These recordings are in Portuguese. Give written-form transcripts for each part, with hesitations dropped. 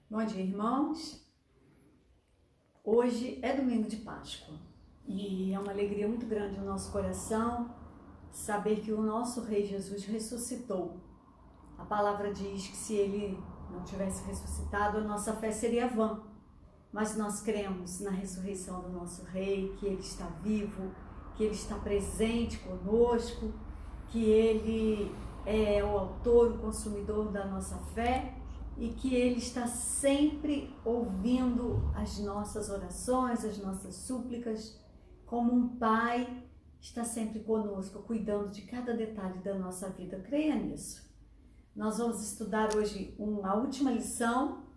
Bom dia, irmãos. Hoje é domingo de Páscoa e é uma alegria muito grande no nosso coração saber que o nosso Rei Jesus ressuscitou. A palavra diz que se ele não tivesse ressuscitado, a nossa fé seria vã. Mas nós cremos na ressurreição do nosso Rei, que ele está vivo, que ele está presente conosco, que ele é o autor, o consumidor da nossa fé e que ele está sempre ouvindo as nossas orações, as nossas súplicas, como um pai está sempre conosco, cuidando de cada detalhe da nossa vida. Creia nisso. Nós vamos estudar hoje a última lição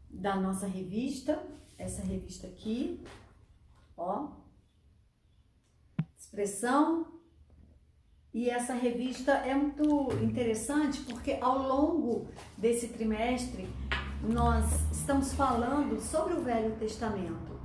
da nossa revista, essa revista aqui, ó, Expressão. E essa revista é muito interessante porque ao longo desse trimestre nós estamos falando sobre o Velho Testamento.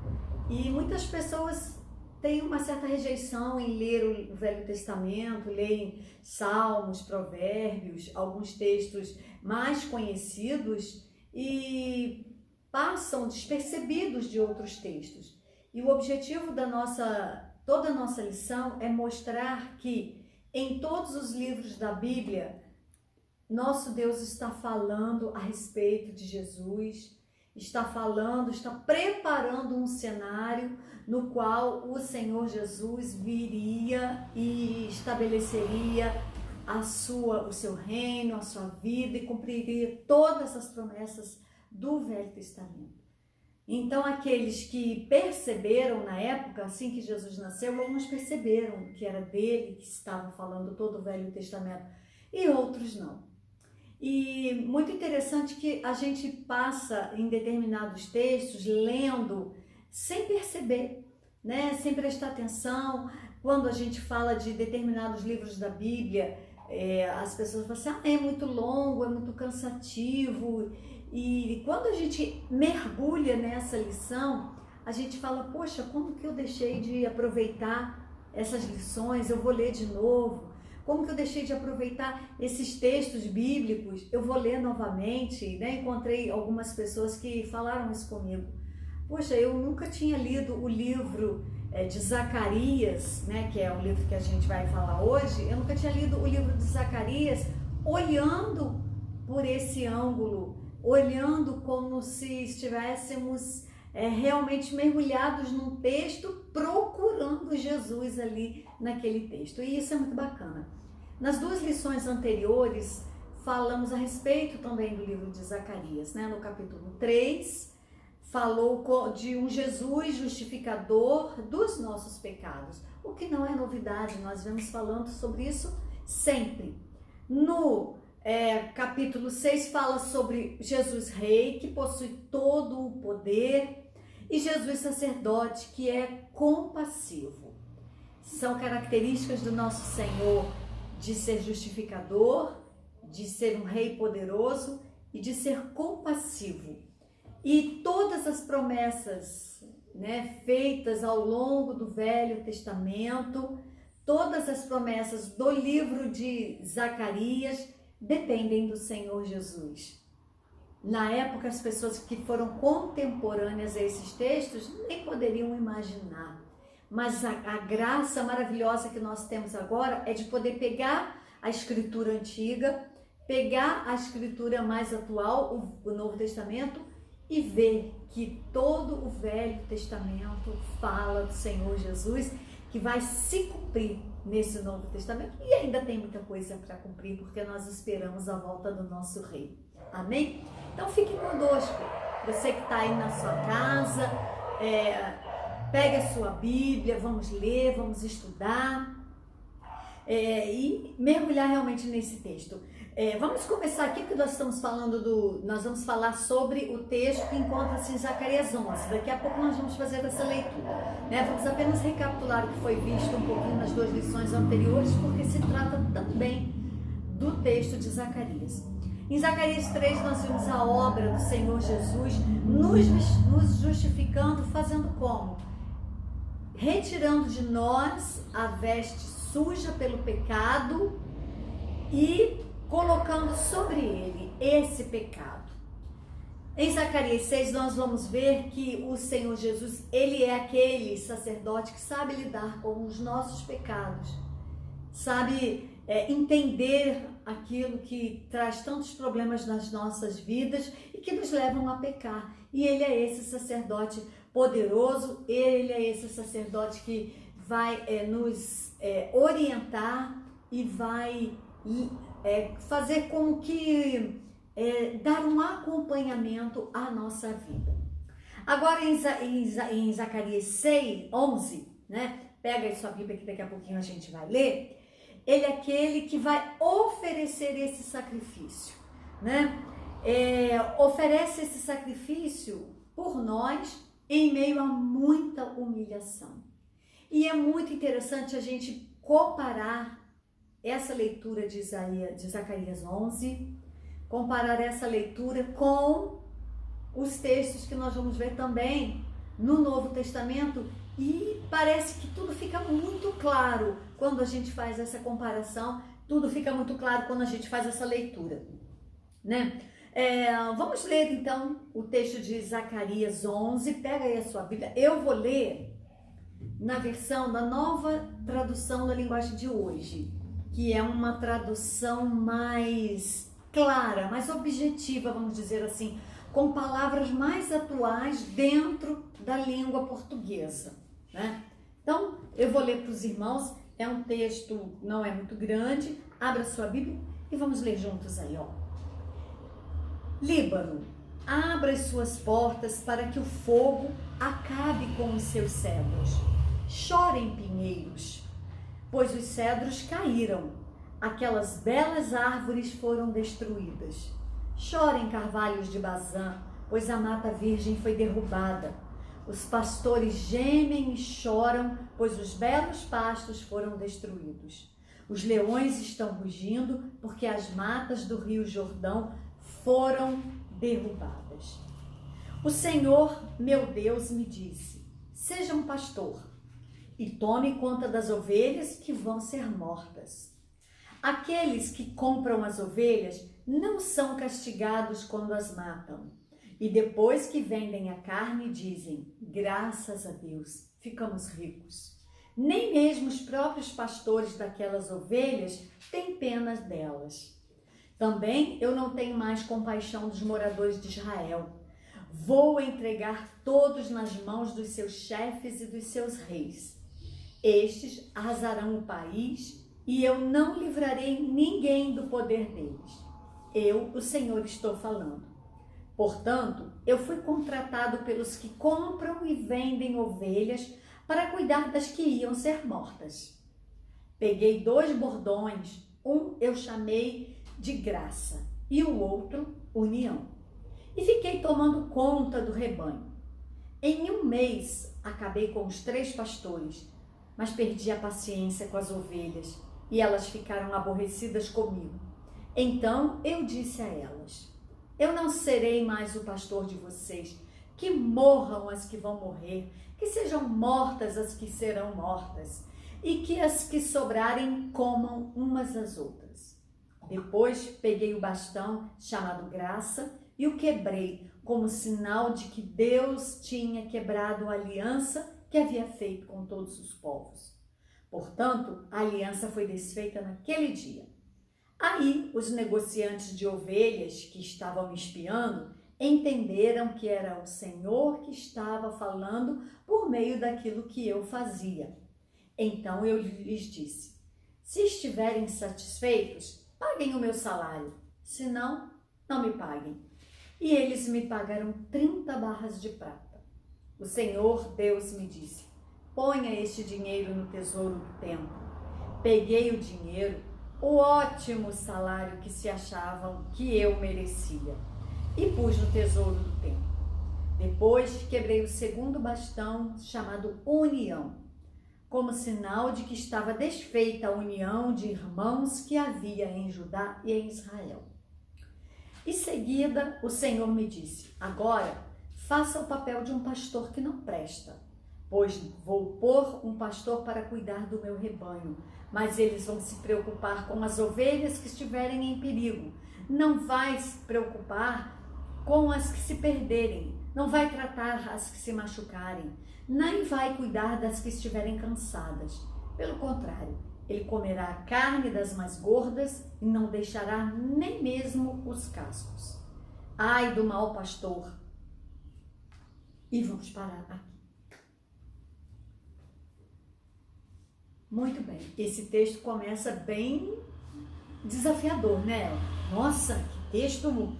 E muitas pessoas têm uma certa rejeição em ler o Velho Testamento, leem Salmos, Provérbios, alguns textos mais conhecidos e passam despercebidos de outros textos. E o objetivo da toda a nossa lição é mostrar que em todos os livros da Bíblia, nosso Deus está falando a respeito de Jesus, está preparando um cenário no qual o Senhor Jesus viria e estabeleceria o seu reino, a sua vida e cumpriria todas as promessas do Velho Testamento. Então, aqueles que perceberam na época, assim que Jesus nasceu, alguns perceberam que era dele que estava falando todo o Velho Testamento e outros não. E muito interessante que a gente passa em determinados textos lendo sem perceber, né? Sem prestar atenção. Quando a gente fala de determinados livros da Bíblia, as pessoas falam assim, é muito longo, é muito cansativo. E quando a gente mergulha nessa lição, a gente fala, poxa, como que eu deixei de aproveitar essas lições? Eu vou ler de novo. Como que eu deixei de aproveitar esses textos bíblicos? Eu vou ler novamente, né? Encontrei algumas pessoas que falaram isso comigo. Poxa, eu nunca tinha lido o livro de Zacarias, né? Que é o livro que a gente vai falar hoje. Eu nunca tinha lido o livro de Zacarias olhando por esse ângulo, olhando como se estivéssemos realmente mergulhados num texto, procurando Jesus ali naquele texto. E isso é muito bacana. Nas duas lições anteriores, falamos a respeito também do livro de Zacarias, né? No capítulo 3, falou de um Jesus justificador dos nossos pecados, o que não é novidade, nós vemos falando sobre isso sempre. No capítulo 6 fala sobre Jesus Rei, que possui todo o poder, e Jesus Sacerdote, que é compassivo. São características do nosso Senhor de ser justificador, de ser um Rei poderoso e de ser compassivo. E todas as promessas, né, feitas ao longo do Velho Testamento, todas as promessas do livro de Zacarias, dependem do Senhor Jesus. Na época, as pessoas que foram contemporâneas a esses textos nem poderiam imaginar. Mas a graça maravilhosa que nós temos agora é de poder pegar a escritura antiga, pegar a escritura mais atual, o Novo Testamento, e ver que todo o Velho Testamento fala do Senhor Jesus, que vai se cumprir nesse Novo Testamento, e ainda tem muita coisa para cumprir, porque nós esperamos a volta do nosso Rei. Amém? Então fique conosco, você que está aí na sua casa, pegue a sua Bíblia, vamos ler, vamos estudar e mergulhar realmente nesse texto. Vamos começar aqui, porque nós vamos falar sobre o texto que encontra-se em Zacarias 11. Daqui a pouco nós vamos fazer essa leitura, né? Vamos apenas recapitular o que foi visto um pouquinho nas duas lições anteriores, porque se trata também do texto de Zacarias. Em Zacarias 3 nós vimos a obra do Senhor Jesus nos justificando, fazendo como? Retirando de nós a veste suja pelo pecado e colocando sobre ele esse pecado. Em Zacarias 6, nós vamos ver que o Senhor Jesus, ele é aquele sacerdote que sabe lidar com os nossos pecados, sabe entender aquilo que traz tantos problemas nas nossas vidas e que nos levam a pecar. E ele é esse sacerdote poderoso, ele é esse sacerdote que vai nos orientar e vai fazer como que dar um acompanhamento à nossa vida. Agora em Zacarias 6, 11, né? Pega aí sua Bíblia que daqui a pouquinho a gente vai ler. Ele é aquele que vai oferecer esse sacrifício, né? Oferece esse sacrifício por nós em meio a muita humilhação. E é muito interessante a gente comparar essa leitura de Zacarias 11, comparar essa leitura com os textos que nós vamos ver também no Novo Testamento, e parece que tudo fica muito claro quando a gente faz essa comparação, tudo fica muito claro quando a gente faz essa leitura, né? Vamos ler então o texto de Zacarias 11, pega aí a sua Bíblia, eu vou ler na versão da Nova Tradução da Linguagem de Hoje, que é uma tradução mais clara, mais objetiva, vamos dizer assim, com palavras mais atuais dentro da língua portuguesa, né? Então, eu vou ler para os irmãos, é um texto, não é muito grande, abra sua Bíblia e vamos ler juntos aí, ó. Líbano, abra as suas portas para que o fogo acabe com os seus cedros. Chorem, pinheiros, pois os cedros caíram, aquelas belas árvores foram destruídas. Chorem, carvalhos de Bazã, pois a mata virgem foi derrubada. Os pastores gemem e choram, pois os belos pastos foram destruídos. Os leões estão rugindo, porque as matas do rio Jordão foram derrubadas. O Senhor, meu Deus, me disse: seja um pastor e tome conta das ovelhas que vão ser mortas. Aqueles que compram as ovelhas não são castigados quando as matam. E depois que vendem a carne, dizem: graças a Deus, ficamos ricos. Nem mesmo os próprios pastores daquelas ovelhas têm pena delas. Também eu não tenho mais compaixão dos moradores de Israel. Vou entregar todos nas mãos dos seus chefes e dos seus reis. Estes arrasarão o país e eu não livrarei ninguém do poder deles. Eu, o Senhor, estou falando. Portanto, eu fui contratado pelos que compram e vendem ovelhas para cuidar das que iam ser mortas. Peguei 2 bordões, um eu chamei de graça e o outro união. E fiquei tomando conta do rebanho. Em um mês, acabei com os 3 pastores, mas perdi a paciência com as ovelhas e elas ficaram aborrecidas comigo. Então eu disse a elas: eu não serei mais o pastor de vocês. Que morram as que vão morrer, que sejam mortas as que serão mortas, e que as que sobrarem comam umas às outras. Depois peguei o bastão chamado graça e o quebrei, como sinal de que Deus tinha quebrado a aliança que havia feito com todos os povos. Portanto, a aliança foi desfeita naquele dia. Aí, os negociantes de ovelhas que estavam me espiando entenderam que era o Senhor que estava falando por meio daquilo que eu fazia. Então eu lhes disse: se estiverem satisfeitos, paguem o meu salário, senão, não me paguem. E eles me pagaram 30 barras de prata. O Senhor Deus me disse: ponha este dinheiro no tesouro do templo. Peguei o dinheiro, o ótimo salário que se achavam que eu merecia, e pus no tesouro do templo. Depois quebrei o segundo bastão, chamado união, como sinal de que estava desfeita a união de irmãos que havia em Judá e em Israel. Em seguida, o Senhor me disse: agora faça o papel de um pastor que não presta, pois vou pôr um pastor para cuidar do meu rebanho, mas eles vão se preocupar com as ovelhas que estiverem em perigo. Não vai se preocupar com as que se perderem, não vai tratar as que se machucarem, nem vai cuidar das que estiverem cansadas. Pelo contrário, ele comerá a carne das mais gordas e não deixará nem mesmo os cascos. Ai do mau pastor! E vamos parar aqui. Muito bem, esse texto começa bem desafiador, né? Nossa, que texto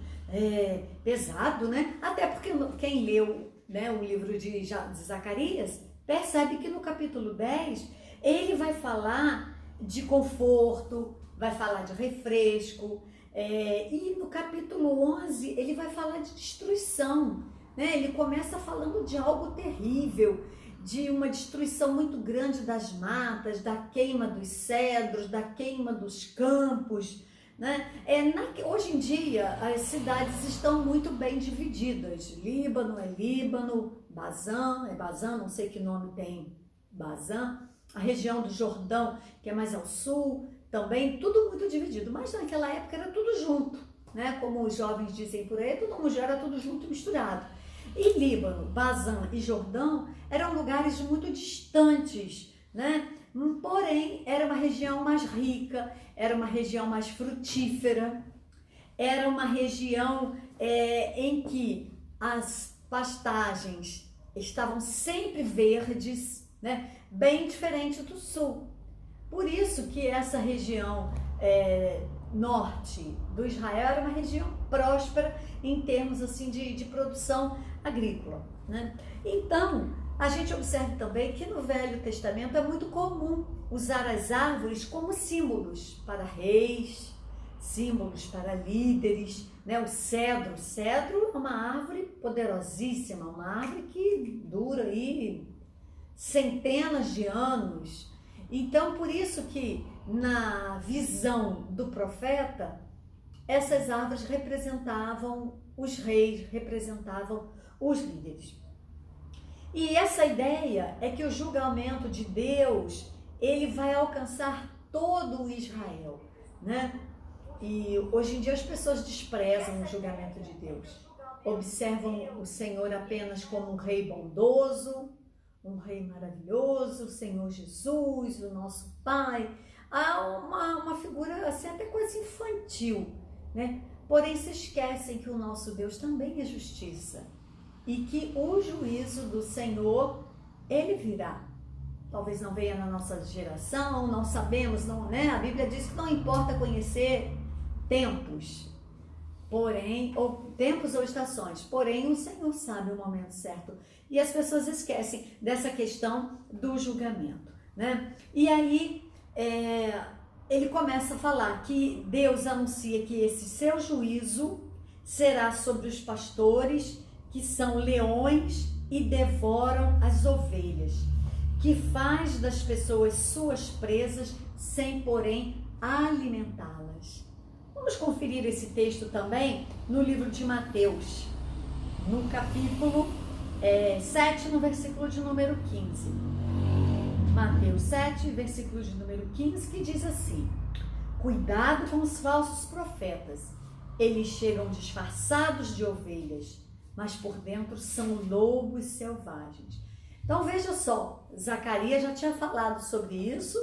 pesado, né? Até porque quem leu, né, o livro de Zacarias percebe que no capítulo 10 ele vai falar de conforto, vai falar de refresco, e no capítulo 11 ele vai falar de destruição, né? Ele começa falando de algo terrível, de uma destruição muito grande das matas, da queima dos cedros, da queima dos campos, né? Hoje em dia as cidades estão muito bem divididas. Líbano é Líbano, Bazã é Bazã, não sei que nome tem Bazã. A região do Jordão, que é mais ao sul, também, tudo muito dividido. Mas naquela época era tudo junto, né? Como os jovens dizem por aí, era tudo junto e misturado. E Líbano, Bazã e Jordão eram lugares muito distantes, né? Porém, era uma região mais rica, era uma região mais frutífera, era uma região em que as pastagens estavam sempre verdes, né? Bem diferente do sul. Por isso que essa região norte do Israel era uma região próspera em termos assim de produção agrícola, né? Então, a gente observa também que no Velho Testamento é muito comum usar as árvores como símbolos para reis, símbolos para líderes, né? O cedro é uma árvore poderosíssima, uma árvore que dura aí centenas de anos. Então, por isso que na visão do profeta, essas árvores representavam os reis, representavam os líderes. E essa ideia é que o julgamento de Deus, ele vai alcançar todo o Israel, né? E hoje em dia as pessoas desprezam o julgamento de Deus. Observam o Senhor apenas como um rei bondoso, um rei maravilhoso, o Senhor Jesus, o nosso Pai. Há uma figura assim até quase infantil, né? Porém se esquecem que o nosso Deus também é justiça e que o juízo do Senhor, ele virá. Talvez não venha na nossa geração, não sabemos, não, né? A Bíblia diz que não importa conhecer tempos, porém, ou tempos ou estações, porém o Senhor sabe o momento certo. E as pessoas esquecem dessa questão do julgamento, né? E aí ele começa a falar que Deus anuncia que esse seu juízo será sobre os pastores que são leões e devoram as ovelhas, que faz das pessoas suas presas sem, porém, alimentá-las. Vamos conferir esse texto também no livro de Mateus, no capítulo 7, no versículo de número 15. Mateus 7, versículo de número 15, que diz assim: cuidado com os falsos profetas, eles chegam disfarçados de ovelhas, mas por dentro são lobos selvagens. Então veja só, Zacarias já tinha falado sobre isso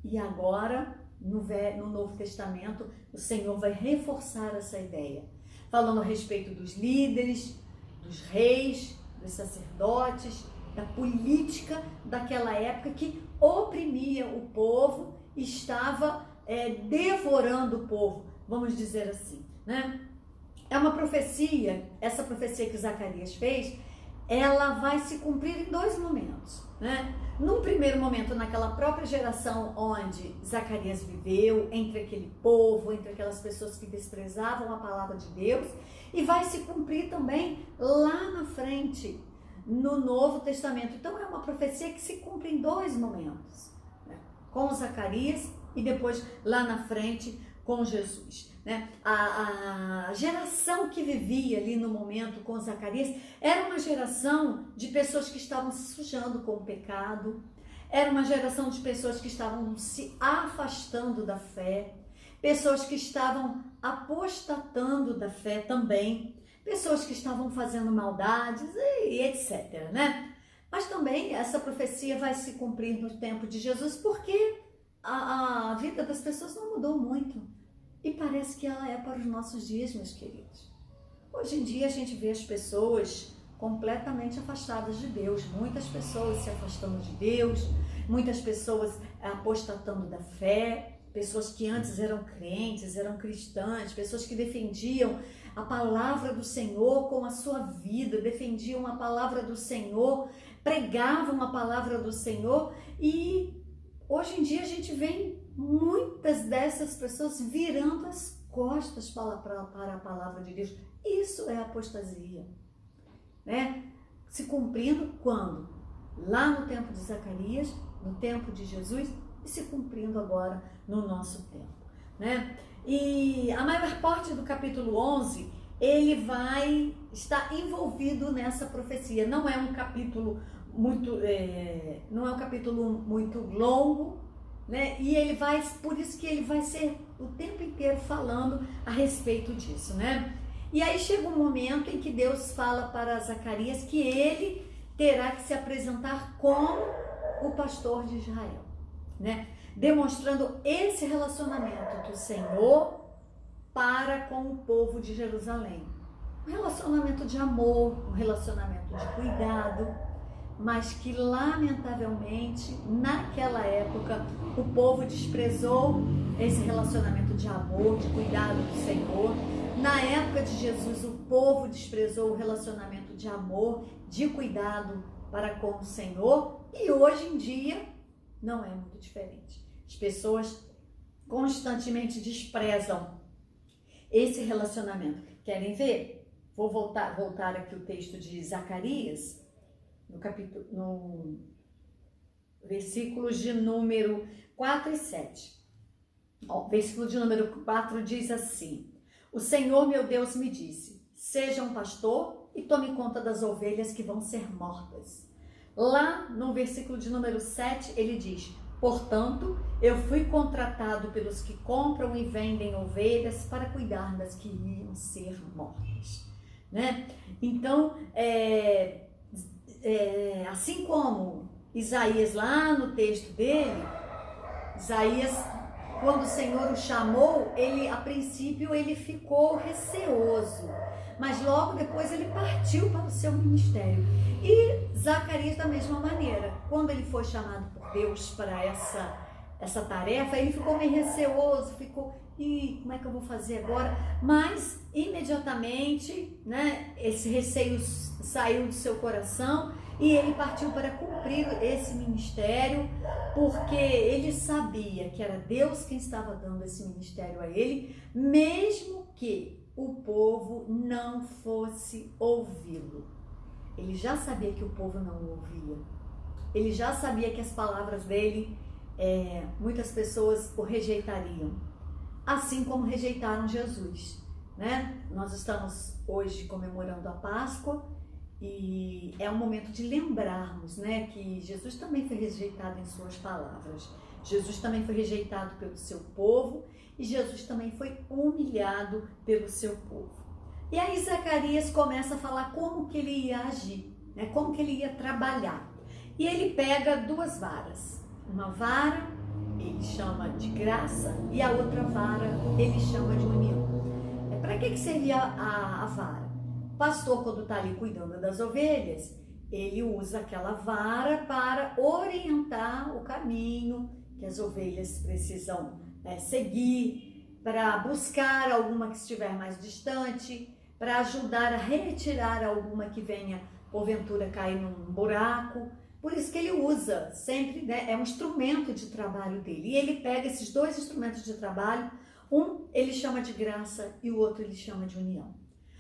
e agora no Novo Testamento o Senhor vai reforçar essa ideia, falando a respeito dos líderes, dos reis, dos sacerdotes, da política daquela época que oprimia o povo, estava devorando o povo, vamos dizer assim, né? É uma profecia, essa profecia que Zacarias fez, ela vai se cumprir em dois momentos, né? Num primeiro momento, naquela própria geração onde Zacarias viveu, entre aquele povo, entre aquelas pessoas que desprezavam a palavra de Deus, e vai se cumprir também lá na frente, no Novo Testamento. Então é uma profecia que se cumpre em dois momentos, né? Com Zacarias e depois lá na frente com Jesus, né? A geração que vivia ali no momento com Zacarias era uma geração de pessoas que estavam se sujando com o pecado, era uma geração de pessoas que estavam se afastando da fé, pessoas que estavam apostatando da fé também, pessoas que estavam fazendo maldades e etc, né? Mas também essa profecia vai se cumprir no tempo de Jesus, porque a vida das pessoas não mudou muito. E parece que ela é para os nossos dias, meus queridos. Hoje em dia a gente vê as pessoas completamente afastadas de Deus, muitas pessoas se afastando de Deus, muitas pessoas apostatando da fé, pessoas que antes eram crentes, eram cristãs, pessoas que defendiam a palavra do Senhor com a sua vida, defendiam a palavra do Senhor, pregavam a palavra do Senhor, e hoje em dia a gente vê muitas dessas pessoas virando as costas para a palavra de Deus. Isso é apostasia, né? Se cumprindo quando? Lá no tempo de Zacarias, no tempo de Jesus, e se cumprindo agora no nosso tempo, né? E a maior parte do capítulo 11, ele vai estar envolvido nessa profecia. Não é um capítulo muito, muito longo, né? E ele vai, por isso que ele vai ser o tempo inteiro falando a respeito disso, né? E aí chega um momento em que Deus fala para Zacarias que ele terá que se apresentar como o pastor de Israel, né? Demonstrando esse relacionamento do Senhor para com o povo de Jerusalém. Um relacionamento de amor, um relacionamento de cuidado, mas que lamentavelmente naquela época o povo desprezou esse relacionamento de amor, de cuidado do Senhor. Na época de Jesus, o povo desprezou o relacionamento de amor, de cuidado para com o Senhor, e hoje em dia não é muito diferente. As pessoas constantemente desprezam esse relacionamento. Querem ver? Vou voltar aqui o texto de Zacarias, no versículos de número 4 e 7. Ó, versículo de número 4 diz assim: o Senhor meu Deus me disse, seja um pastor e tome conta das ovelhas que vão ser mortas. Lá no versículo de número 7 ele diz: portanto, eu fui contratado pelos que compram e vendem ovelhas para cuidar das que iam ser mortas, né? Então, assim como Isaías, lá no texto dele, Isaías, quando o Senhor o chamou, a princípio ele ficou receoso, mas logo depois ele partiu para o seu ministério. E Zacarias da mesma maneira, quando ele foi chamado por Deus para essa tarefa, ele ficou meio receoso, como é que eu vou fazer agora? Mas imediatamente, né, esse receio saiu do seu coração e ele partiu para cumprir esse ministério, porque ele sabia que era Deus quem estava dando esse ministério a ele, mesmo que o povo não fosse ouvi-lo. Ele já sabia que o povo não o ouvia. Ele já sabia que as palavras dele, muitas pessoas o rejeitariam, assim como rejeitaram Jesus, né? Nós estamos hoje comemorando a Páscoa e é um momento de lembrarmos, né, que Jesus também foi rejeitado em suas palavras. Jesus também foi rejeitado pelo seu povo e Jesus também foi humilhado pelo seu povo. E aí Zacarias começa a falar como que ele ia agir, né, como que ele ia trabalhar. E ele pega duas varas. Uma vara ele chama de graça e a outra vara ele chama de união. Para que servia a vara? O pastor, quando está ali cuidando das ovelhas, ele usa aquela vara para orientar o caminho que as ovelhas precisam seguir, para buscar alguma que estiver mais distante, para ajudar a retirar alguma que venha, porventura, cair num buraco. Por isso que ele usa sempre, né, é um instrumento de trabalho dele. E ele pega esses dois instrumentos de trabalho, um ele chama de graça e o outro ele chama de união.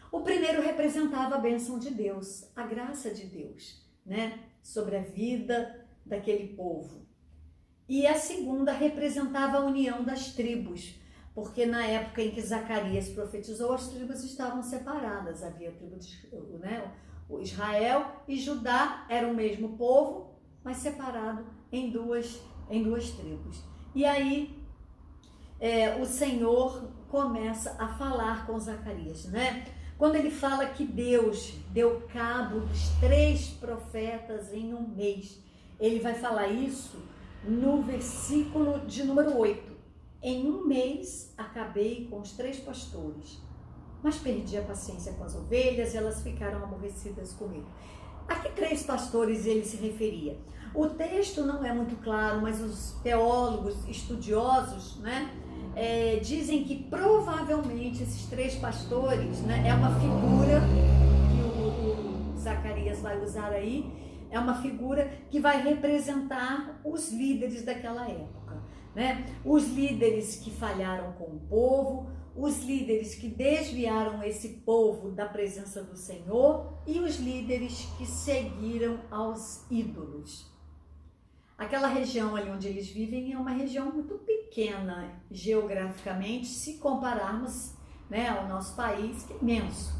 O primeiro representava a bênção de Deus, a graça de Deus, né, sobre a vida daquele povo. E a segunda representava a união das tribos, porque na época em que Zacarias profetizou, as tribos estavam separadas. Havia a tribo de, o Israel e Judá eram o mesmo povo, mas separado em duas tribos. E aí o Senhor começa a falar com Zacarias, né? Quando ele fala que Deus deu cabo dos 3 profetas em um mês, ele vai falar isso no versículo de número 8. Em um mês acabei com os 3 pastores, mas perdi a paciência com as ovelhas e elas ficaram aborrecidas comigo. A que 3 pastores ele se referia? O texto não é muito claro, mas os teólogos estudiosos, dizem que provavelmente esses 3 pastores, é uma figura que o Zacarias vai usar aí, é uma figura que vai representar os líderes daquela época, os líderes que falharam com o povo, os líderes que desviaram esse povo da presença do Senhor e os líderes que seguiram aos ídolos. Aquela região ali onde eles vivem é uma região muito pequena geograficamente, se compararmos ao nosso país, que é imenso.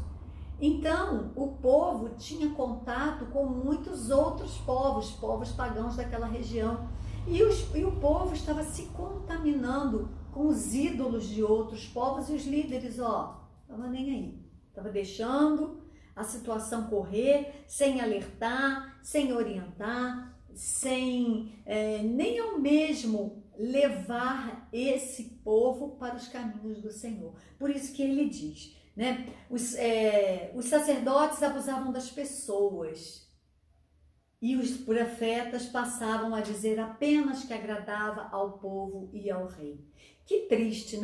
Então, o povo tinha contato com muitos outros povos pagãos daquela região. E o povo estava se contaminando com os ídolos de outros povos e os líderes, estava nem aí. Estava deixando a situação correr, sem alertar, sem orientar, sem nem ao mesmo levar esse povo para os caminhos do Senhor. Por isso que ele diz, os sacerdotes abusavam das pessoas e os profetas passavam a dizer apenas que agradava ao povo e ao rei. Que triste,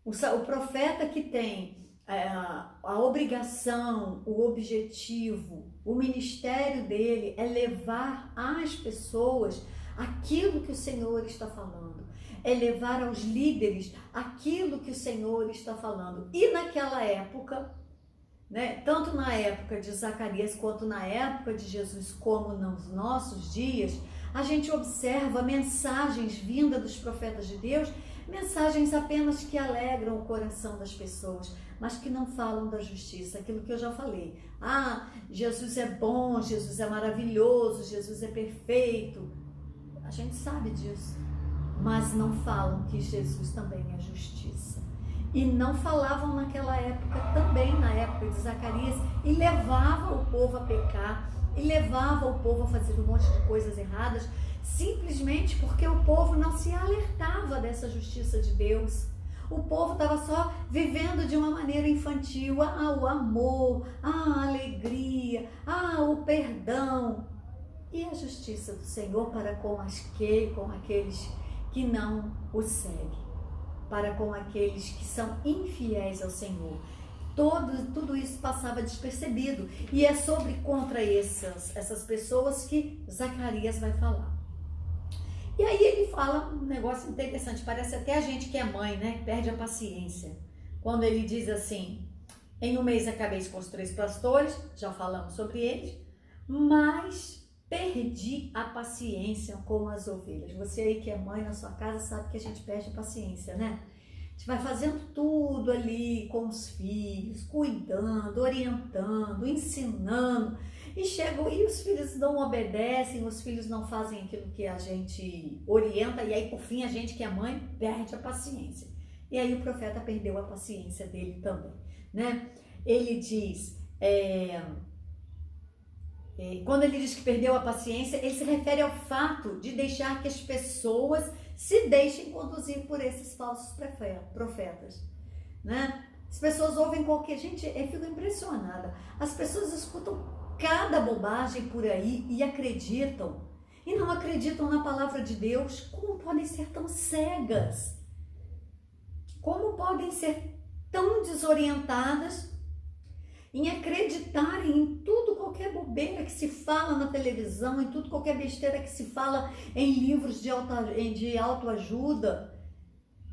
O profeta que tem a obrigação, o objetivo, o ministério dele é levar às pessoas aquilo que o Senhor está falando, é levar aos líderes aquilo que o Senhor está falando. E naquela época, tanto na época de Zacarias quanto na época de Jesus, como nos nossos dias, a gente observa mensagens vindas dos profetas de Deus, mensagens apenas que alegram o coração das pessoas, mas que não falam da justiça, aquilo que eu já falei. Jesus é bom, Jesus é maravilhoso, Jesus é perfeito. A gente sabe disso, mas não falam que Jesus também é justiça. E não falavam naquela época também, na época de Zacarias, e levava o povo a pecar, e levava o povo a fazer um monte de coisas erradas, simplesmente porque o povo não se alertava dessa justiça de Deus. O povo estava só vivendo de uma maneira infantil, o amor, a alegria, o perdão. E a justiça do Senhor para com aqueles que não o seguem, para com aqueles que são infiéis ao Senhor. Tudo isso passava despercebido. E é contra essas pessoas que Zacarias vai falar. E aí ele fala um negócio interessante, parece até a gente que é mãe, perde a paciência. Quando ele diz assim, em um mês acabei com os 3 pastores, já falamos sobre eles, mas perdi a paciência com as ovelhas. Você aí que é mãe na sua casa sabe que a gente perde a paciência, A gente vai fazendo tudo ali com os filhos, cuidando, orientando, ensinando, e os filhos não obedecem, os filhos não fazem aquilo que a gente orienta, e aí por fim a gente que é mãe perde a paciência. E aí o profeta perdeu a paciência dele também, Ele diz, quando ele diz que perdeu a paciência, ele se refere ao fato de deixar que as pessoas se deixem conduzir por esses falsos profetas, As pessoas ouvem gente, eu fico impressionada, as pessoas escutam cada bobagem por aí e acreditam, e não acreditam na palavra de Deus. Como podem ser tão cegas? Como podem ser tão desorientadas em acreditarem em tudo, qualquer bobeira que se fala na televisão, em tudo, qualquer besteira que se fala em livros de autoajuda,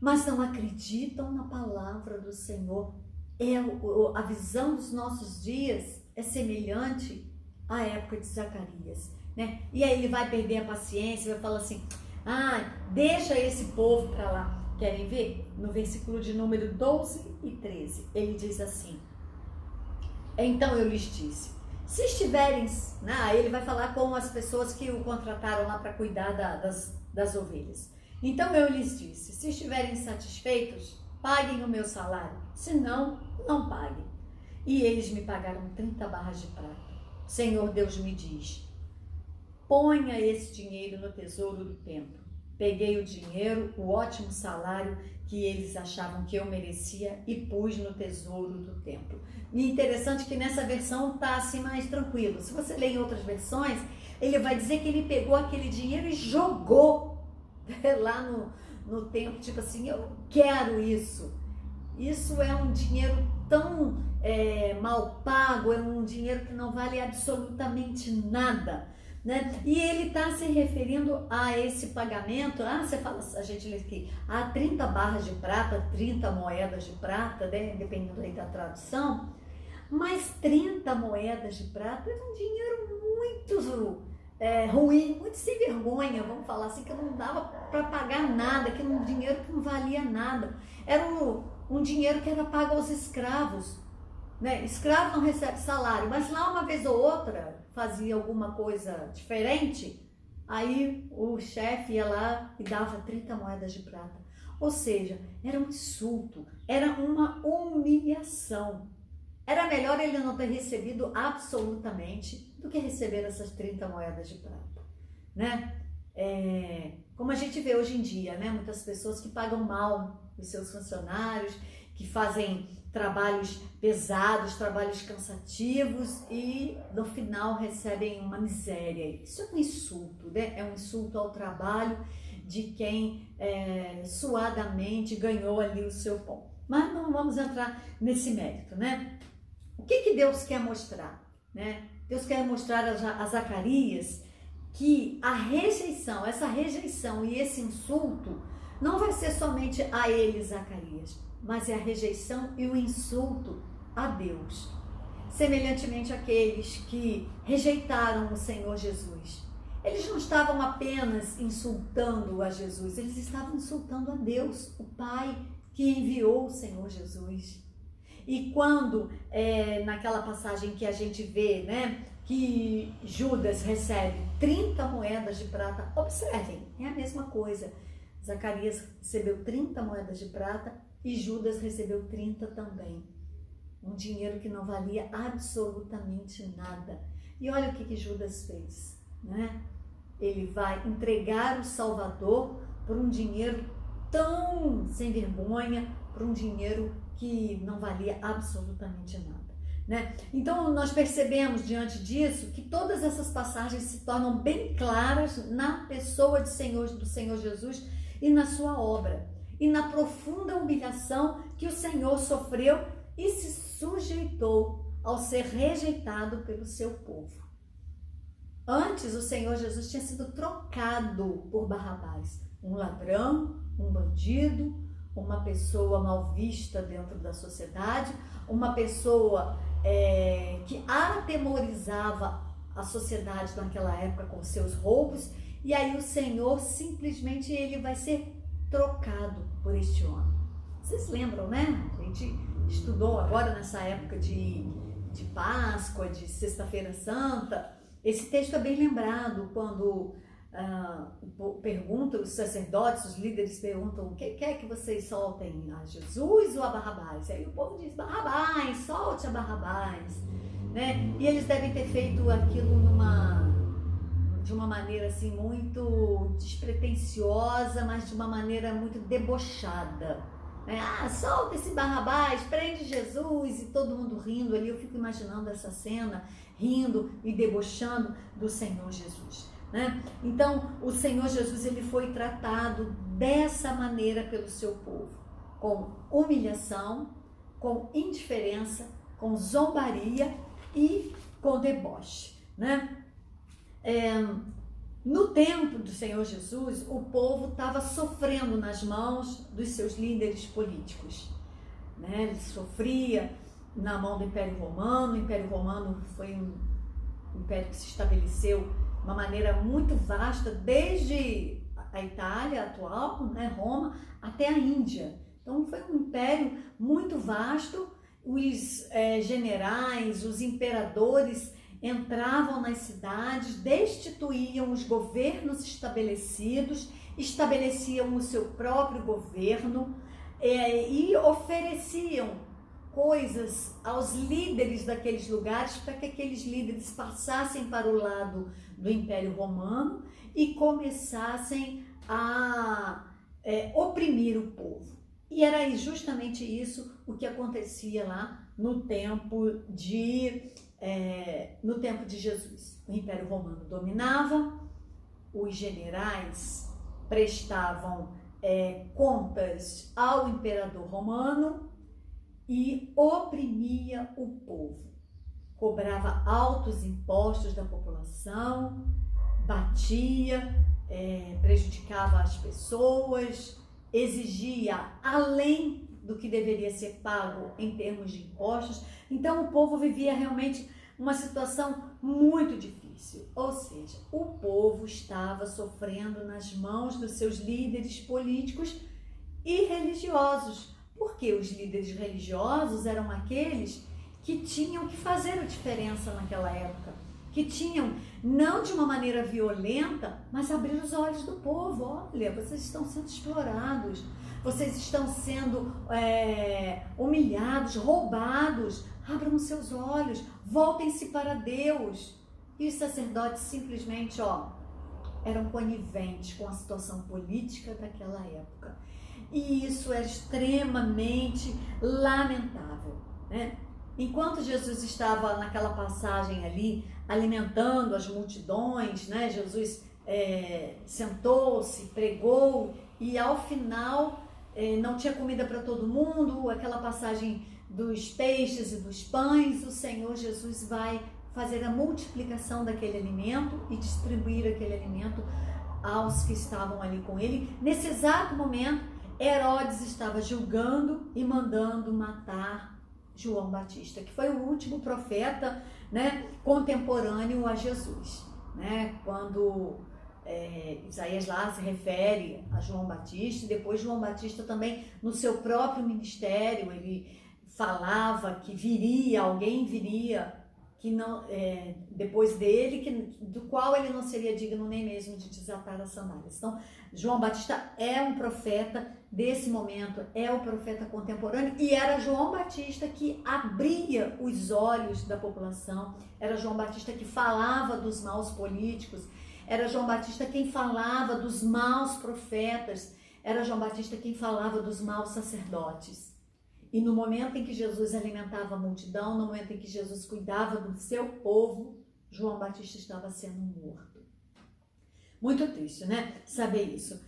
mas não acreditam na palavra do Senhor. A visão dos nossos dias é semelhante à época de Zacarias, E aí ele vai perder a paciência, vai falar assim, deixa esse povo para lá. Querem ver? No versículo de número 12 e 13, ele diz assim, então eu lhes disse, se estiverem, ele vai falar com as pessoas que o contrataram lá para cuidar das ovelhas. Então eu lhes disse, se estiverem satisfeitos, paguem o meu salário, se não, não paguem. e eles me pagaram 30 barras de prata. Senhor Deus me diz, ponha esse dinheiro no tesouro do templo. Peguei o dinheiro, o ótimo salário que eles achavam que eu merecia e pus no tesouro do templo. E interessante que nessa versão está assim mais tranquilo. Se você ler em outras versões, ele vai dizer que ele pegou aquele dinheiro e jogou lá no templo, tipo assim, eu não quero isso. Isso é um dinheiro tão mal pago, é um dinheiro que não vale absolutamente nada, né? E ele está se referindo a esse pagamento. Você fala, a gente lê aqui, 30 barras de prata, 30 moedas de prata, né? Dependendo aí da tradução, mas 30 moedas de prata é um dinheiro muito ruim, muito sem vergonha, vamos falar assim, que não dava para pagar nada, que era um dinheiro que não valia nada. Era um dinheiro que era pago aos escravos, né? Escravo não recebe salário, mas lá uma vez ou outra fazia alguma coisa diferente, aí o chefe ia lá e dava 30 moedas de prata. Ou seja, era um insulto, era uma humilhação. Era melhor ele não ter recebido absolutamente do que receber essas 30 moedas de prata, né? Como a gente vê hoje em dia, né? Muitas pessoas que pagam mal os seus funcionários, que fazem trabalhos pesados, trabalhos cansativos e no final recebem uma miséria. Isso é um insulto, né? É um insulto ao trabalho de quem suadamente ganhou ali o seu pão. Mas não vamos entrar nesse mérito, né? O que Deus quer mostrar, né? Deus quer mostrar a Zacarias que essa rejeição e esse insulto não vai ser somente a ele, Zacarias, mas é a rejeição e o insulto a Deus. Semelhantemente àqueles que rejeitaram o Senhor Jesus. Eles não estavam apenas insultando a Jesus, eles estavam insultando a Deus, o Pai que enviou o Senhor Jesus. E quando, naquela passagem que a gente vê, né, que Judas recebe 30 moedas de prata, observem, é a mesma coisa. Zacarias recebeu 30 moedas de prata e Judas recebeu 30 também. Um dinheiro que não valia absolutamente nada. E olha o que Judas fez, né? Ele vai entregar o Salvador por um dinheiro tão sem vergonha, por um dinheiro que não valia absolutamente nada, né? Então nós percebemos diante disso que todas essas passagens se tornam bem claras na pessoa do Senhor Jesus e na sua obra, e na profunda humilhação que o Senhor sofreu e se sujeitou ao ser rejeitado pelo seu povo. Antes o Senhor Jesus tinha sido trocado por Barrabás, um ladrão, um bandido, uma pessoa mal vista dentro da sociedade, uma pessoa que atemorizava a sociedade naquela época com seus roubos, e aí o Senhor simplesmente ele vai ser trocado por este homem. Vocês lembram, né? A gente estudou agora nessa época de Páscoa, de Sexta-feira Santa. Esse texto é bem lembrado quando perguntam os sacerdotes, os líderes perguntam: o que quer que vocês soltem, a Jesus ou a Barrabás? Aí o povo diz: Barrabás, solte a Barrabás, né? E eles devem ter feito aquilo de uma maneira assim muito despretensiosa, mas de uma maneira muito debochada, né? Solta esse Barrabás, prende Jesus, e todo mundo rindo ali. Eu fico imaginando essa cena, rindo e debochando do Senhor Jesus, né? Então o Senhor Jesus ele foi tratado dessa maneira pelo seu povo, com humilhação, com indiferença, com zombaria e com deboche, né? No tempo do Senhor Jesus, o povo estava sofrendo nas mãos dos seus líderes políticos, né? Ele sofria na mão do Império Romano. O Império Romano foi um império que se estabeleceu de uma maneira muito vasta, desde a Itália atual, né, Roma, até a Índia. Então foi um império muito vasto. Os generais, os imperadores entravam nas cidades, destituíam os governos estabelecidos, estabeleciam o seu próprio governo e ofereciam coisas aos líderes daqueles lugares para que aqueles líderes passassem para o lado do Império Romano e começassem a oprimir o povo. E era justamente isso o que acontecia lá no tempo de Jesus. O Império Romano dominava, os generais prestavam contas ao imperador romano e oprimia o povo. Cobrava altos impostos da população, batia, prejudicava as pessoas, exigia além do que deveria ser pago em termos de impostos. Então o povo vivia realmente uma situação muito difícil, ou seja, o povo estava sofrendo nas mãos dos seus líderes políticos e religiosos, porque os líderes religiosos eram aqueles que tinham que fazer a diferença naquela época, que tinham, não de uma maneira violenta, mas abrir os olhos do povo. Olha, vocês estão sendo explorados, vocês estão sendo humilhados, roubados, abram seus olhos, voltem-se para Deus. E os sacerdotes simplesmente, eram coniventes com a situação política daquela época. E isso era extremamente lamentável, né? Enquanto Jesus estava naquela passagem ali, alimentando as multidões, né? Jesus sentou-se, pregou e ao final não tinha comida para todo mundo, aquela passagem dos peixes e dos pães, o Senhor Jesus vai fazer a multiplicação daquele alimento e distribuir aquele alimento aos que estavam ali com ele. Nesse exato momento, Herodes estava julgando e mandando matar João Batista, que foi o último profeta, né, contemporâneo a Jesus, né? Quando Isaías lá se refere a João Batista, e depois João Batista também no seu próprio ministério, ele falava que alguém viria que não, depois dele, do qual ele não seria digno nem mesmo de desatar as sandálias. Então, João Batista é um profeta desse momento, é o profeta contemporâneo, e era João Batista que abria os olhos da população, era João Batista que falava dos maus políticos, era João Batista quem falava dos maus profetas, era João Batista quem falava dos maus sacerdotes. E no momento em que Jesus alimentava a multidão, no momento em que Jesus cuidava do seu povo, João Batista estava sendo morto. Muito triste, né? Saber isso.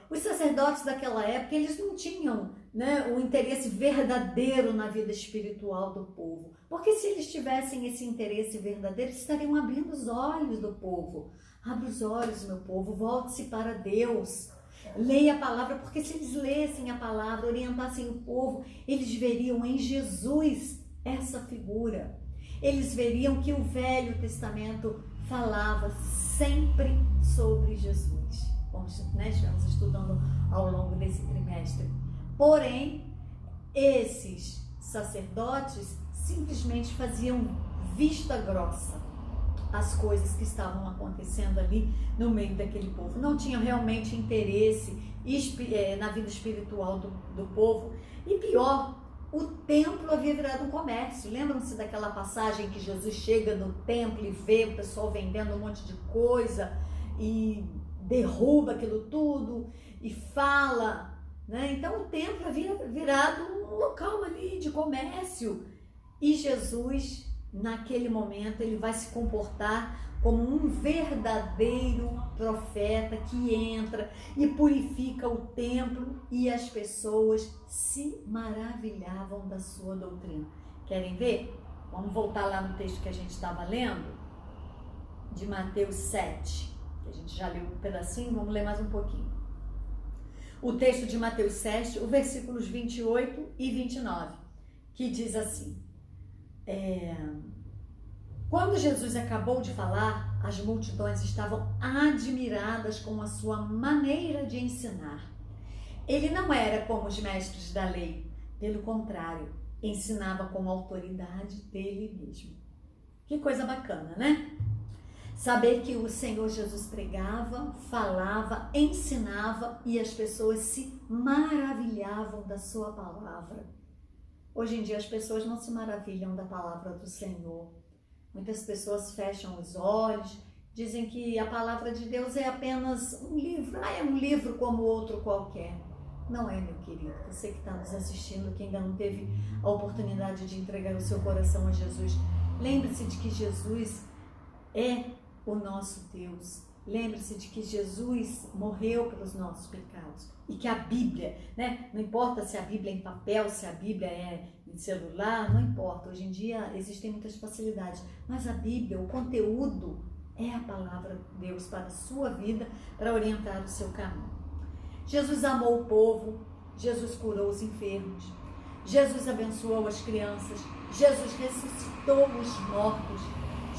Os sacerdotes daquela época, eles não tinham, né, o interesse verdadeiro na vida espiritual do povo. Porque se eles tivessem esse interesse verdadeiro, eles estariam abrindo os olhos do povo. Abra os olhos, meu povo, volte-se para Deus. Leia a palavra, porque se eles lessem a palavra, orientassem o povo, eles veriam em Jesus essa figura. Eles veriam que o Velho Testamento falava sempre sobre Jesus, como estamos estudando ao longo desse trimestre. Porém, esses sacerdotes simplesmente faziam vista grossa as coisas que estavam acontecendo ali no meio daquele povo. Não tinham realmente interesse na vida espiritual do povo. E pior, o templo havia virado um comércio. Lembram-se daquela passagem que Jesus chega no templo e vê o pessoal vendendo um monte de coisa e derruba aquilo tudo e fala, né? Então o templo havia virado um local ali de comércio. E Jesus, naquele momento, ele vai se comportar como um verdadeiro profeta que entra e purifica o templo, e as pessoas se maravilhavam da sua doutrina. Querem ver? Vamos voltar lá no texto que a gente estava lendo, de Mateus 7, que a gente já leu um pedacinho, vamos ler mais um pouquinho. O texto de Mateus 7, os versículos 28 e 29, que diz assim: quando Jesus acabou de falar, as multidões estavam admiradas com a sua maneira de ensinar. Ele não era como os mestres da lei, pelo contrário, ensinava com a autoridade dele mesmo. Que coisa bacana, né? Saber que o Senhor Jesus pregava, falava, ensinava e as pessoas se maravilhavam da sua palavra. Hoje em dia as pessoas não se maravilham da palavra do Senhor. Muitas pessoas fecham os olhos, dizem que a palavra de Deus é apenas um livro. É um livro como outro qualquer. Não é, meu querido. Você que está nos assistindo, que ainda não teve a oportunidade de entregar o seu coração a Jesus, lembre-se de que Jesus é o nosso Deus. Lembre-se de que Jesus morreu pelos nossos pecados e que a Bíblia, né? Não importa se a Bíblia é em papel, se a Bíblia é em celular, não importa. Hoje em dia existem muitas facilidades, mas a Bíblia, o conteúdo é a palavra de Deus para a sua vida, para orientar o seu caminho. Jesus amou o povo, Jesus curou os enfermos, Jesus abençoou as crianças, Jesus ressuscitou os mortos,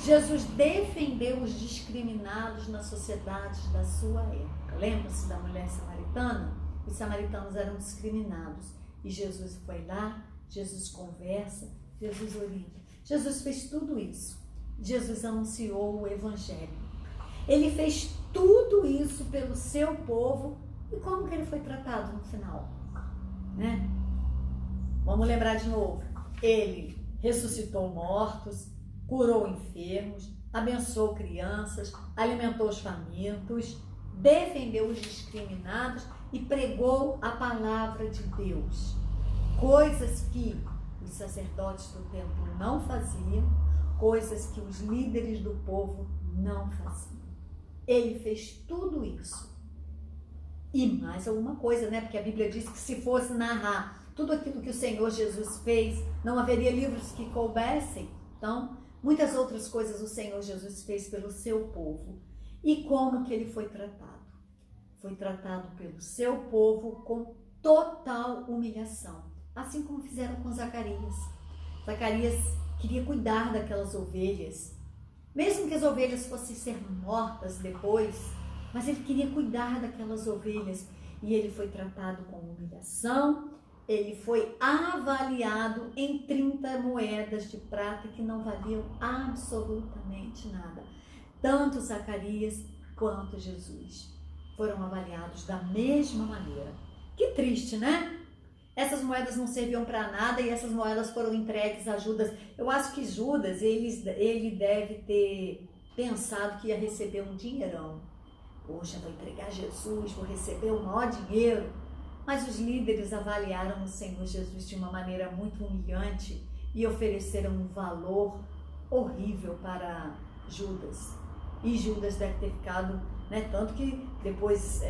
Jesus defendeu os discriminados nas sociedades da sua época. Lembra-se da mulher samaritana? Os samaritanos eram discriminados e Jesus foi lá, Jesus conversa, Jesus orienta. Jesus fez tudo isso. Jesus anunciou o Evangelho. Ele fez tudo isso pelo seu povo. E como que ele foi tratado no final? Né? Vamos lembrar de novo. Ele ressuscitou mortos, curou enfermos, abençoou crianças, alimentou os famintos, defendeu os discriminados e pregou a palavra de Deus. Coisas que os sacerdotes do templo não faziam, coisas que os líderes do povo não faziam. Ele fez tudo isso. E mais alguma coisa, né? Porque a Bíblia diz que se fosse narrar tudo aquilo que o Senhor Jesus fez, não haveria livros que coubessem. Então, muitas outras coisas o Senhor Jesus fez pelo seu povo. E como que ele foi tratado? Foi tratado pelo seu povo com total humilhação. Assim como fizeram com Zacarias. Zacarias queria cuidar daquelas ovelhas. Mesmo que as ovelhas fossem ser mortas depois, mas ele queria cuidar daquelas ovelhas. E ele foi tratado com humilhação. Ele foi avaliado em 30 moedas de prata que não valiam absolutamente nada. Tanto Zacarias quanto Jesus foram avaliados da mesma maneira. Que triste, né? Essas moedas não serviam para nada e essas moedas foram entregues a Judas. Eu acho que Judas, ele deve ter pensado que ia receber um dinheirão. Poxa, vou entregar Jesus, vou receber o maior dinheiro. Mas os líderes avaliaram o Senhor Jesus de uma maneira muito humilhante e ofereceram um valor horrível para Judas. E Judas deve ter ficado, né? Tanto que depois,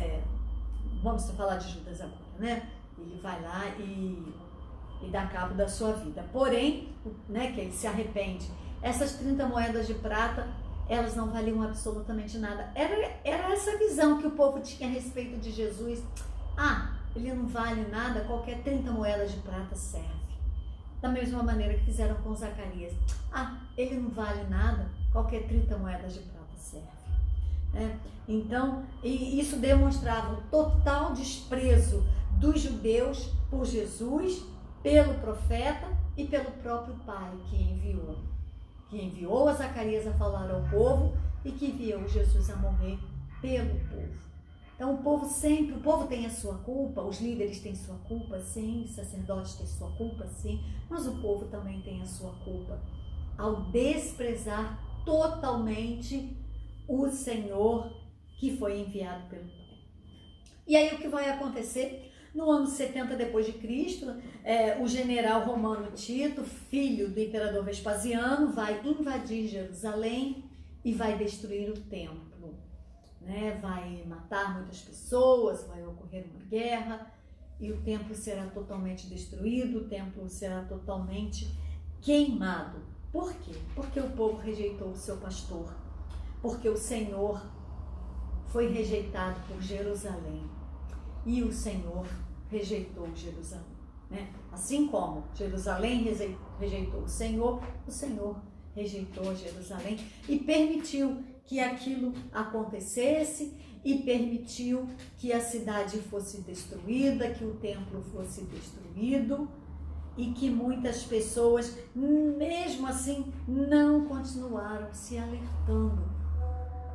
vamos falar de Judas agora, né? Ele vai lá e dá cabo da sua vida. Porém, né, que ele se arrepende. Essas 30 moedas de prata, elas não valiam absolutamente nada. Era essa visão que o povo tinha a respeito de Jesus. Ele não vale nada, qualquer 30 moedas de prata serve. Da mesma maneira que fizeram com Zacarias. Ele não vale nada, qualquer 30 moedas de prata serve. Então, isso demonstrava o total desprezo dos judeus por Jesus, pelo profeta e pelo próprio Pai que enviou a Zacarias a falar ao povo e que enviou Jesus a morrer pelo povo. Então o povo tem a sua culpa, os líderes têm sua culpa, sim, os sacerdotes têm sua culpa, sim, mas o povo também tem a sua culpa ao desprezar totalmente o Senhor que foi enviado pelo Pai. E aí o que vai acontecer? No ano 70 depois de Cristo, o general romano Tito, filho do imperador Vespasiano, vai invadir Jerusalém e vai destruir o templo. Vai matar muitas pessoas, vai ocorrer uma guerra e o templo será totalmente destruído, o templo será totalmente queimado. Por quê? Porque o povo rejeitou o seu pastor, porque o Senhor foi rejeitado por Jerusalém e o Senhor rejeitou Jerusalém. Assim como Jerusalém rejeitou o Senhor rejeitou Jerusalém e permitiu que aquilo acontecesse e permitiu que a cidade fosse destruída, que o templo fosse destruído e que muitas pessoas, mesmo assim, não continuaram se alertando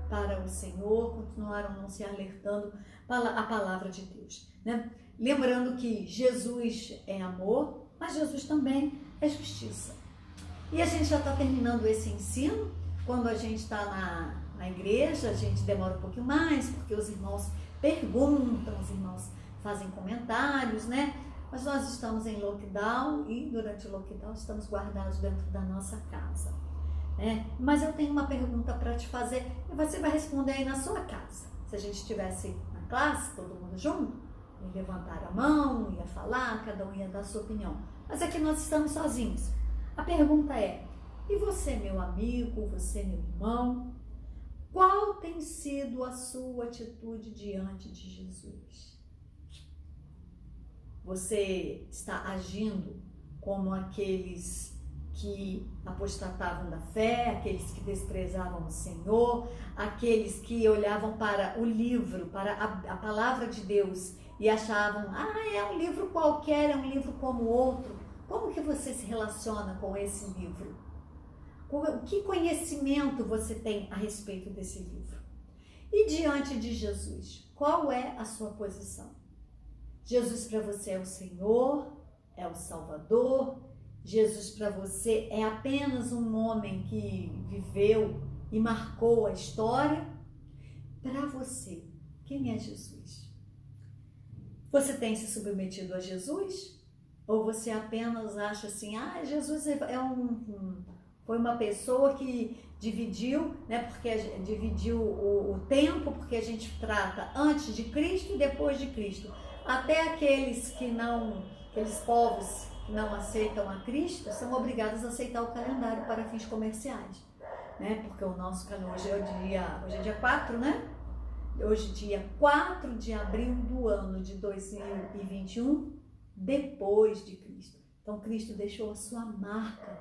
para o Senhor, continuaram não se alertando para a palavra de Deus. Lembrando que Jesus é amor, mas Jesus também é justiça. E a gente já está terminando esse ensino. Quando a gente está na igreja, a gente demora um pouquinho mais, porque os irmãos perguntam, os irmãos fazem comentários, né? Mas nós estamos em lockdown e durante o lockdown estamos guardados dentro da nossa casa, né? Mas eu tenho uma pergunta para te fazer e você vai responder aí na sua casa. Se a gente estivesse na classe, todo mundo junto, ia levantar a mão, ia falar, cada um ia dar a sua opinião. Mas aqui nós estamos sozinhos. A pergunta é: e você, meu amigo, você, meu irmão, qual tem sido a sua atitude diante de Jesus? Você está agindo como aqueles que apostatavam da fé, aqueles que desprezavam o Senhor, aqueles que olhavam para o livro, para a palavra de Deus e achavam, é um livro qualquer, é um livro como outro. Como que você se relaciona com esse livro? Que conhecimento você tem a respeito desse livro? E diante de Jesus, qual é a sua posição? Jesus para você é o Senhor, é o Salvador. Jesus para você é apenas um homem que viveu e marcou a história. Para você, quem é Jesus? Você tem se submetido a Jesus? Ou você apenas acha assim, Jesus foi uma pessoa que dividiu, né? Porque dividiu o tempo, porque a gente trata antes de Cristo e depois de Cristo. Até aqueles povos que não aceitam a Cristo são obrigados a aceitar o calendário para fins comerciais, né? Porque o nosso calendário hoje é dia 4, né? Hoje dia 4 de abril do ano de 2021, depois de Cristo. Então Cristo deixou a sua marca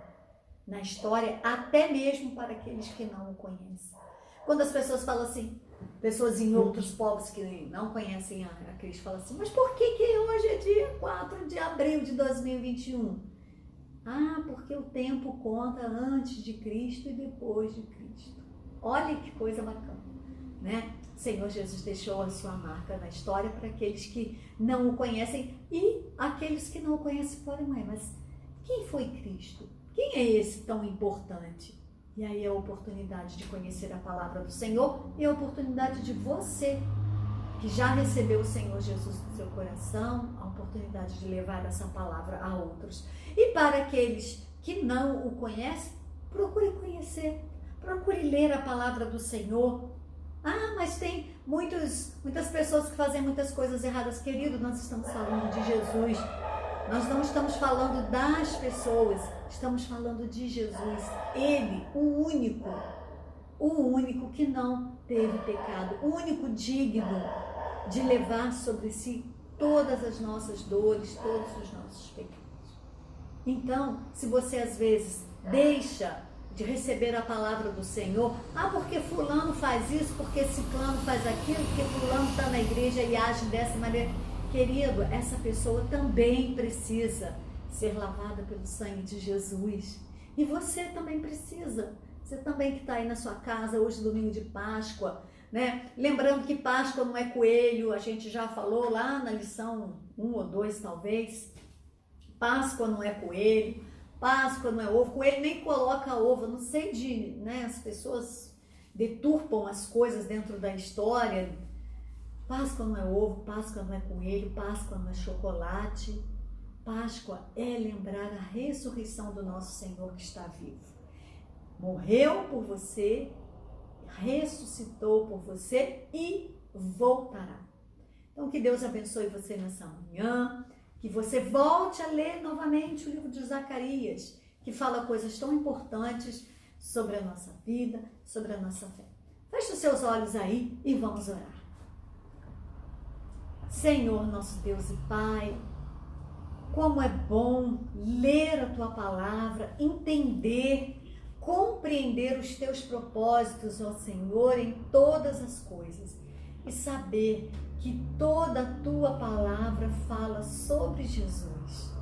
na história, até mesmo para aqueles que não o conhecem. Quando as pessoas falam assim, pessoas em outros povos que não conhecem a Cristo falam assim, mas por que hoje é dia 4 de abril de 2021? Porque o tempo conta antes de Cristo e depois de Cristo. Olha que coisa bacana, né? O Senhor Jesus deixou a sua marca na história para aqueles que não o conhecem e aqueles que não o conhecem podem, mas quem foi Cristo? Quem é esse tão importante? E aí é a oportunidade de conhecer a palavra do Senhor e a oportunidade de você, que já recebeu o Senhor Jesus no seu coração, a oportunidade de levar essa palavra a outros. E para aqueles que não o conhecem, procure conhecer, procure ler a palavra do Senhor. Mas tem muitas pessoas que fazem muitas coisas erradas. Querido, nós estamos falando de Jesus. Nós não estamos falando das pessoas, estamos falando de Jesus. Ele, o único que não teve pecado, o único digno de levar sobre si todas as nossas dores, todos os nossos pecados. Então, se você às vezes deixa de receber a palavra do Senhor, porque fulano faz isso, porque ciclano faz aquilo, porque fulano está na igreja e age dessa maneira. Querido, essa pessoa também precisa ser lavada pelo sangue de Jesus. E você também precisa. Você também que está aí na sua casa, hoje domingo de Páscoa, né? Lembrando que Páscoa não é coelho, a gente já falou lá na lição 1 ou 2 talvez. Páscoa não é coelho, Páscoa não é ovo, coelho nem coloca ovo, não sei as pessoas deturpam as coisas dentro da história. Páscoa não é ovo, Páscoa não é coelho, Páscoa não é chocolate. Páscoa é lembrar a ressurreição do nosso Senhor que está vivo. Morreu por você, ressuscitou por você e voltará. Então que Deus abençoe você nessa manhã, que você volte a ler novamente o livro de Zacarias, que fala coisas tão importantes sobre a nossa vida, sobre a nossa fé. Feche os seus olhos aí e vamos orar. Senhor, nosso Deus e Pai, como é bom ler a Tua palavra, entender, compreender os Teus propósitos, ó Senhor, em todas as coisas e saber que toda a Tua palavra fala sobre Jesus.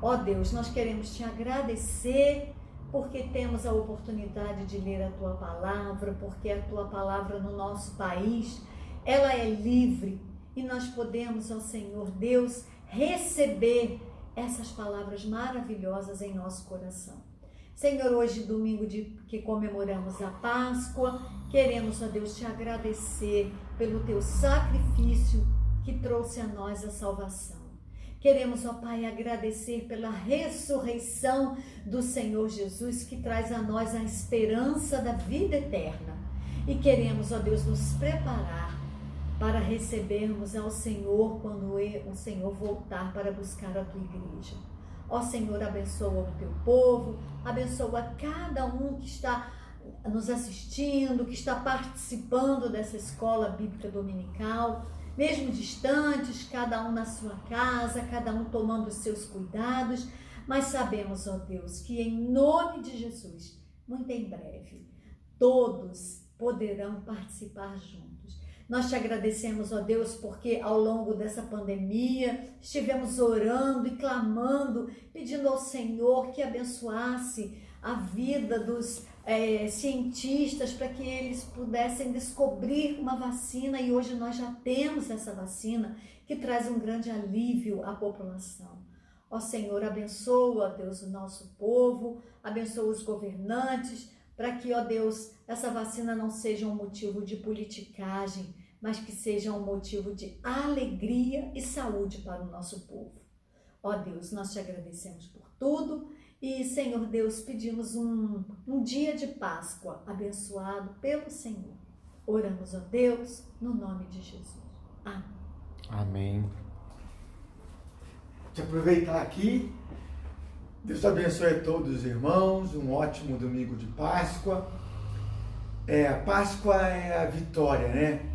Ó Deus, nós queremos Te agradecer porque temos a oportunidade de ler a Tua palavra, porque a Tua palavra no nosso país, ela é livre. E nós podemos, ó Senhor Deus, receber essas palavras maravilhosas em nosso coração. Senhor, hoje, domingo que comemoramos a Páscoa, queremos, ó Deus, te agradecer pelo teu sacrifício que trouxe a nós a salvação. Queremos, ó Pai, agradecer pela ressurreição do Senhor Jesus, que traz a nós a esperança da vida eterna. E queremos, ó Deus, nos preparar para recebermos ao Senhor quando o Senhor voltar para buscar a tua igreja. Ó Senhor, abençoa o teu povo, abençoa cada um que está nos assistindo, que está participando dessa escola bíblica dominical, mesmo distantes, cada um na sua casa, cada um tomando os seus cuidados, mas sabemos, ó Deus, que em nome de Jesus, muito em breve, todos poderão participar juntos. Nós te agradecemos, ó Deus, porque ao longo dessa pandemia estivemos orando e clamando, pedindo ao Senhor que abençoasse a vida dos cientistas para que eles pudessem descobrir uma vacina, e hoje nós já temos essa vacina que traz um grande alívio à população. Ó Senhor, abençoa, Deus, o nosso povo, abençoa os governantes, para que, ó Deus, essa vacina não seja um motivo de politicagem, mas que seja um motivo de alegria e saúde para o nosso povo. Ó Deus, nós te agradecemos por tudo e, Senhor Deus, pedimos um dia de Páscoa abençoado pelo Senhor. Oramos, ó Deus, no nome de Jesus. Amém. Amém. Deixa eu aproveitar aqui. Deus abençoe a todos os irmãos, um ótimo domingo de Páscoa. A Páscoa é a vitória, né?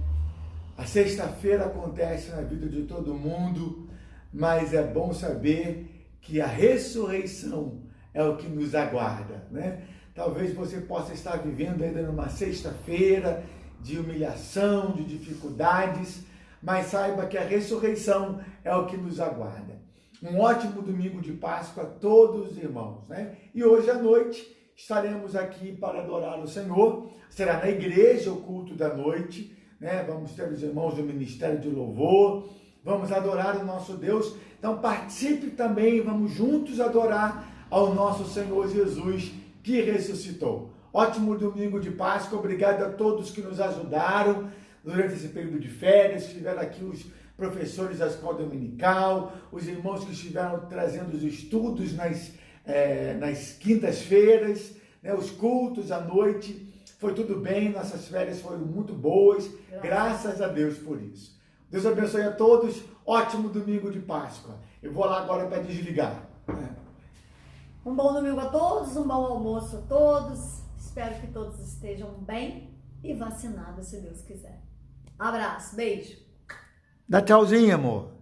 A sexta-feira acontece na vida de todo mundo, mas é bom saber que a ressurreição é o que nos aguarda, né? Talvez você possa estar vivendo ainda numa sexta-feira de humilhação, de dificuldades, mas saiba que a ressurreição é o que nos aguarda. Um ótimo domingo de Páscoa a todos os irmãos, né? E hoje à noite estaremos aqui para adorar o Senhor. Será na igreja o culto da noite, né? Vamos ter os irmãos do Ministério de Louvor, vamos adorar o nosso Deus. Então participe também, vamos juntos adorar ao nosso Senhor Jesus que ressuscitou. Ótimo domingo de Páscoa, obrigado a todos que nos ajudaram durante esse período de férias, estiveram aqui os professores da escola dominical, os irmãos que estiveram trazendo os estudos nas quintas-feiras, né, os cultos à noite, foi tudo bem, nossas férias foram muito boas, graças a Deus por isso. Deus abençoe a todos, ótimo domingo de Páscoa. Eu vou lá agora para desligar. Um bom domingo a todos, um bom almoço a todos, espero que todos estejam bem e vacinados, se Deus quiser. Abraço, beijo. Dá tchauzinho, amor.